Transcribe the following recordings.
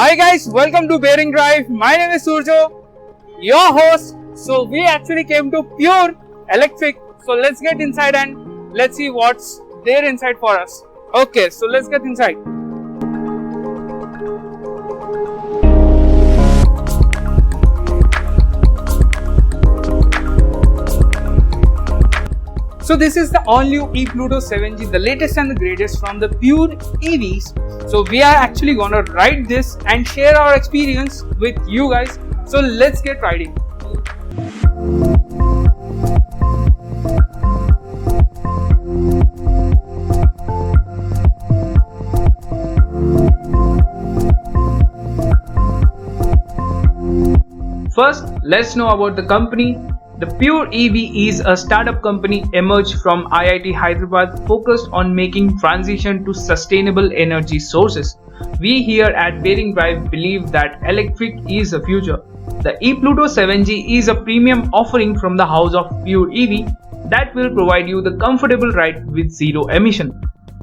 Hi guys, welcome to Bearing Drive. My name is Surjo, your host. So we actually came to Pure Electric. So let's get inside and let's see what's there inside for us. Okay, so let's get inside. So this is the all-new Epluto 7G, the latest and the greatest from the Pure EVs. So we are actually gonna ride this and share our experience with you guys. So let's get riding. First, let's know about the company. The Pure EV is a startup company emerged from IIT Hyderabad focused on making transition to sustainable energy sources. We here at Bearing Drive believe that electric is the future. The Epluto 7G is a premium offering from the house of Pure EV that will provide you the comfortable ride with zero emission.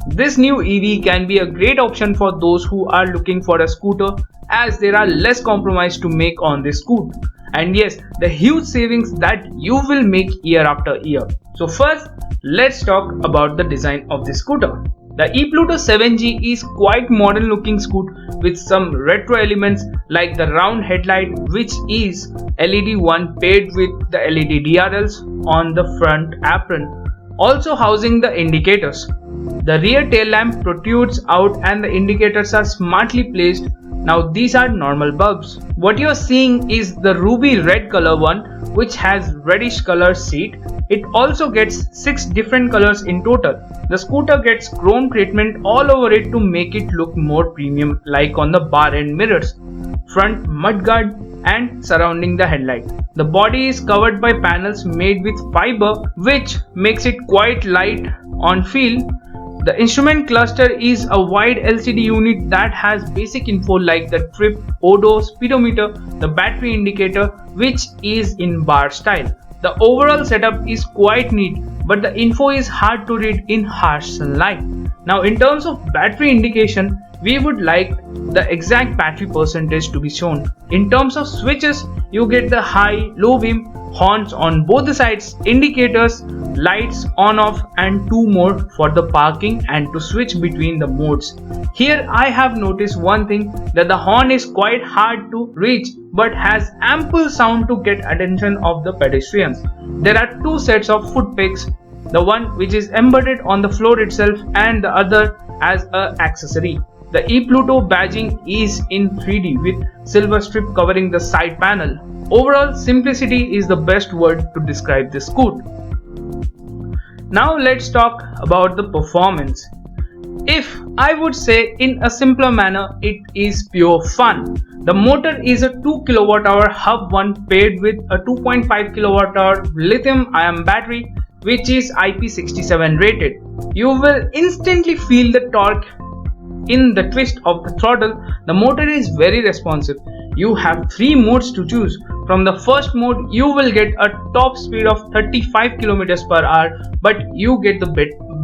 This new EV can be a great option for those who are looking for a scooter as there are less compromise to make on this scooter. And yes, the huge savings that you will make year after year. So first, let's talk about the design of this scooter. The Epluto 7G is quite modern looking scooter with some retro elements like the round headlight, which is LED one paired with the LED DRLs on the front apron, also housing the indicators. The rear tail lamp protrudes out and the indicators are smartly placed. Now these are normal bulbs. What you are seeing is the ruby red color one, which has reddish color seat. It also gets 6 different colors in total. The scooter gets chrome treatment all over it to make it look more premium, like on the bar end mirrors, front mudguard and surrounding the headlight. The body is covered by panels made with fiber, which makes it quite light on feel. The instrument cluster is a wide LCD unit that has basic info like the trip, odo, speedometer, the battery indicator, which is in bar style. The overall setup is quite neat, but the info is hard to read in harsh sunlight. Now in terms of battery indication, we would like the exact battery percentage to be shown. In terms of switches, you get the high, low beam, horns on both the sides, indicators, lights on off and 2 more for the parking and to switch between the modes. Here I have noticed one thing, that the horn is quite hard to reach but has ample sound to get attention of the pedestrians. There are 2 sets of foot pegs, the one which is embedded on the floor itself and the other as an accessory. The Epluto badging is in 3D with silver strip covering the side panel. Overall, simplicity is the best word to describe this scooter. Now let's talk about the performance. If I would say in a simpler manner, it is pure fun. The motor is a 2 kWh hub 1 paired with a 2.5 kWh lithium-ion battery, which is IP67 rated. You will instantly feel the torque in the twist of the throttle. The motor is very responsive. You have 3 modes to choose. From the first mode, you will get a top speed of 35 km per hour, but you get the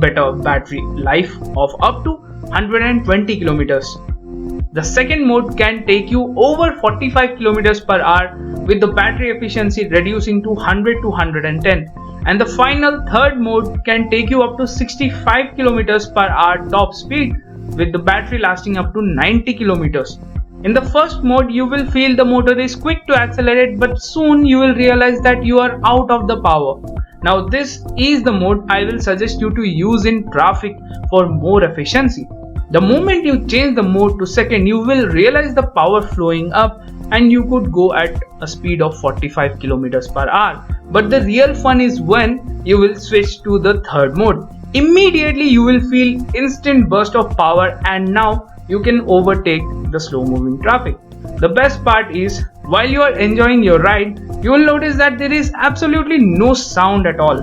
better battery life of up to 120 km. The second mode can take you over 45 km per hour with the battery efficiency reducing to 100 to 110. And the final third mode can take you up to 65 km per hour top speed with the battery lasting up to 90 km. In the first mode, you will feel the motor is quick to accelerate, but soon you will realize that you are out of the power. Now this is the mode I will suggest you to use in traffic for more efficiency. The moment you change the mode to second, you will realize the power flowing up and you could go at a speed of 45 km per hour. But the real fun is when you will switch to the third mode. Immediately you will feel instant burst of power and now you can overtake the slow moving traffic. The best part is, while you are enjoying your ride, you will notice that there is absolutely no sound at all.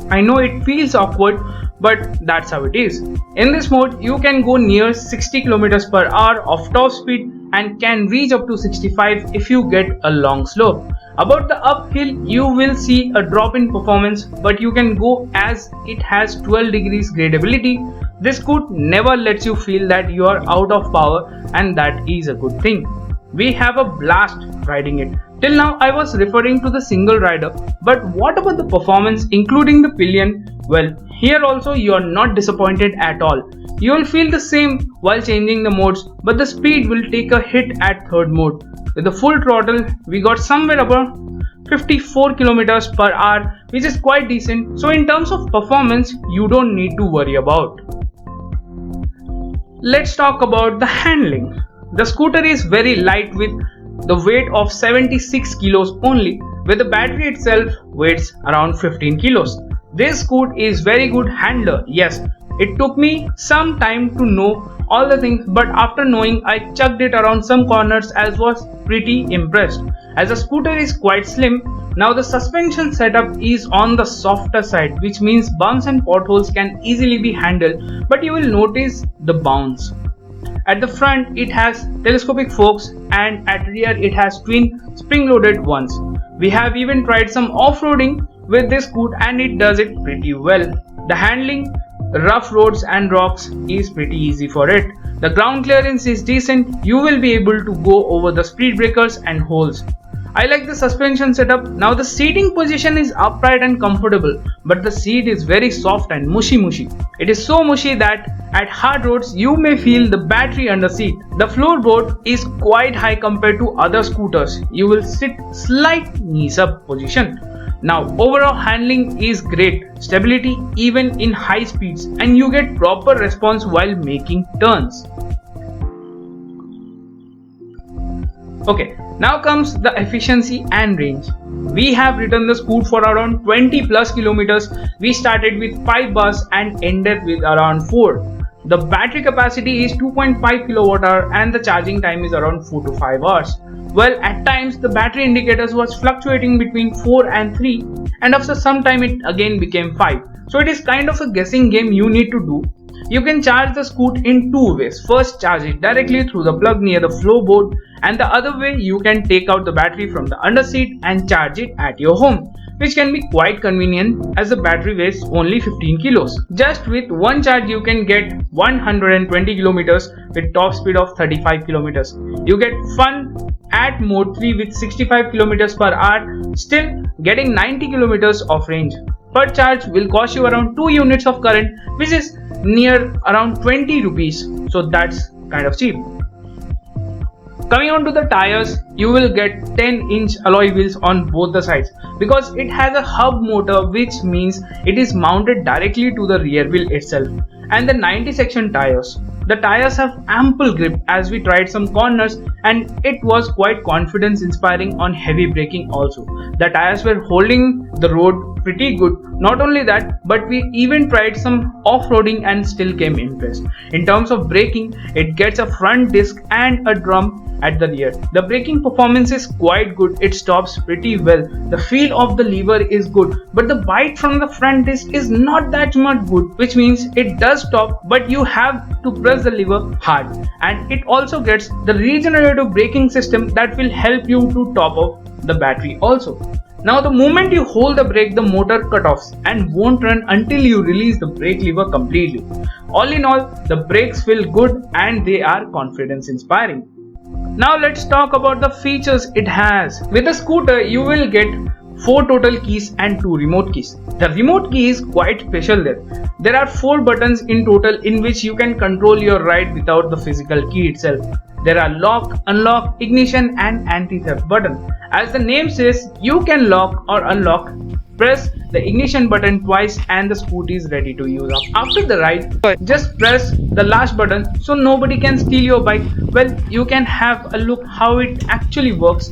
I know it feels awkward, but that's how it is. In this mode, you can go near 60 km per hour of top speed and can reach up to 65 if you get a long slope. About the uphill, you will see a drop in performance, but you can go as it has 12 degrees gradability This scoot never lets you feel that you are out of power, and that is a good thing. We have a blast riding it. Till now I was referring to the single rider, but what about the performance including the pillion? Well, here also you are not disappointed at all. You will feel the same while changing the modes, but the speed will take a hit at third mode. With the full throttle, we got somewhere about 54 kilometers per hour, which is quite decent. So in terms of performance, you don't need to worry about. Let's talk about the handling. The scooter is very light with the weight of 76 kilos only, where the battery itself weighs around 15 kilos. This scoot is very good handler. Yes, it took me some time to know all the things, but after knowing, I chucked it around some corners as was pretty impressed. As the scooter is quite slim, now the suspension setup is on the softer side, which means bumps and potholes can easily be handled, but you will notice the bounce. At the front it has telescopic forks, and at rear it has twin spring-loaded ones. We have even tried some off-roading with this scoot and it does it pretty well. The handling, rough roads and rocks is pretty easy for it. The ground clearance is decent. You will be able to go over the speed breakers and holes. I like the suspension setup. Now the seating position is upright and comfortable, but the seat is very soft and mushy. It is so mushy that at hard roads you may feel the battery under seat. The floorboard is quite high compared to other scooters. You will sit slight knees up position. Now overall handling is great, stability even in high speeds, and you get proper response while making turns. Okay, now comes the efficiency and range. We have ridden the scoot for around 20 plus kilometers. We started with 5 bars and ended with around 4. The battery capacity is 2.5 kilowatt hour and the charging time is around 4 to 5 hours. Well, at times the battery indicators was fluctuating between 4 and 3, and after some time it again became 5. So it is kind of a guessing game you need to do. You can charge the scoot in two ways. First, charge it directly through the plug near the floorboard, and the other way you can take out the battery from the underseat and charge it at your home, which can be quite convenient as the battery weighs only 15 kilos. Just with one charge you can get 120 kilometers with top speed of 35 kilometers. You get fun at mode 3 with 65 kilometers per hour, still getting 90 kilometers of range. Per charge will cost you around 2 units of current, which is near around 20 rupees. So that's kind of cheap. Coming on to the tires, you will get 10-inch alloy wheels on both the sides because it has a hub motor, which means it is mounted directly to the rear wheel itself. And the 90 section tires. The tires have ample grip as we tried some corners, and it was quite confidence inspiring on heavy braking also. The tires were holding the road pretty good. Not only that, but we even tried some off-roading and still came impressed. In terms of braking, it gets a front disc and a drum at the rear. The braking performance is quite good. It stops pretty well. The feel of the lever is good, but the bite from the front disc is not that much good, which means it does stop, but you have to press the lever hard. And it also gets the regenerative braking system that will help you to top up the battery also. Now the moment you hold the brake, the motor cut off and won't run until you release the brake lever completely. All in all, the brakes feel good and they are confidence inspiring. Now let's talk about the features it has. With the scooter, you will get 4 total keys and 2 remote keys. The remote key is quite special there. There are 4 buttons in total in which you can control your ride without the physical key itself. There are lock, unlock, ignition and anti-theft button. As the name says, you can lock or unlock. Press the ignition button twice and the scooter is ready to use. After the ride, just press the last button so nobody can steal your bike. Well, you can have a look how it actually works.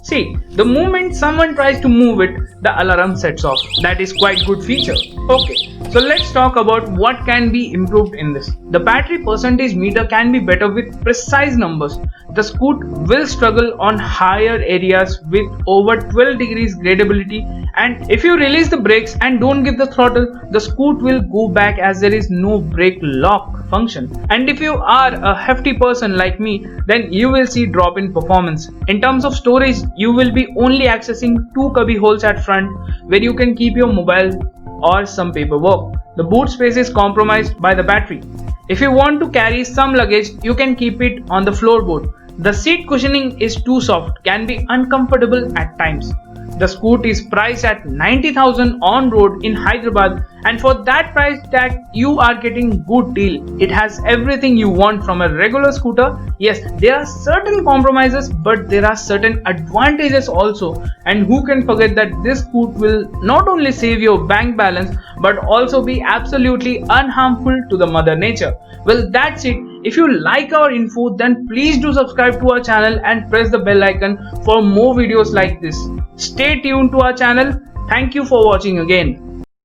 See, the moment someone tries to move it, the alarm sets off. That is quite good feature. Okay, So let's talk about what can be improved in this. The battery percentage meter can be better with precise numbers. The Scoot will struggle on higher areas with over 12 degrees gradability, and if you release the brakes and don't give the throttle, the Scoot will go back as there is no brake lock function. And if you are a hefty person like me, then you will see drop in performance. In terms of storage, you will be only accessing 2 cubby holes at front where you can keep your mobile or some paperwork. The boot space is compromised by the battery. If you want to carry some luggage, you can keep it on the floorboard. The seat cushioning is too soft, can be uncomfortable at times. The Scoot is priced at 90,000 on road in Hyderabad, and for that price tag you are getting good deal. It has everything you want from a regular scooter. Yes, there are certain compromises, but there are certain advantages also, and who can forget that this Scoot will not only save your bank balance but also be absolutely unharmful to the mother nature. Well, that's it. If you like our info, then please do subscribe to our channel and press the bell icon for more videos like this. Stay tuned to our channel. Thank you for watching again.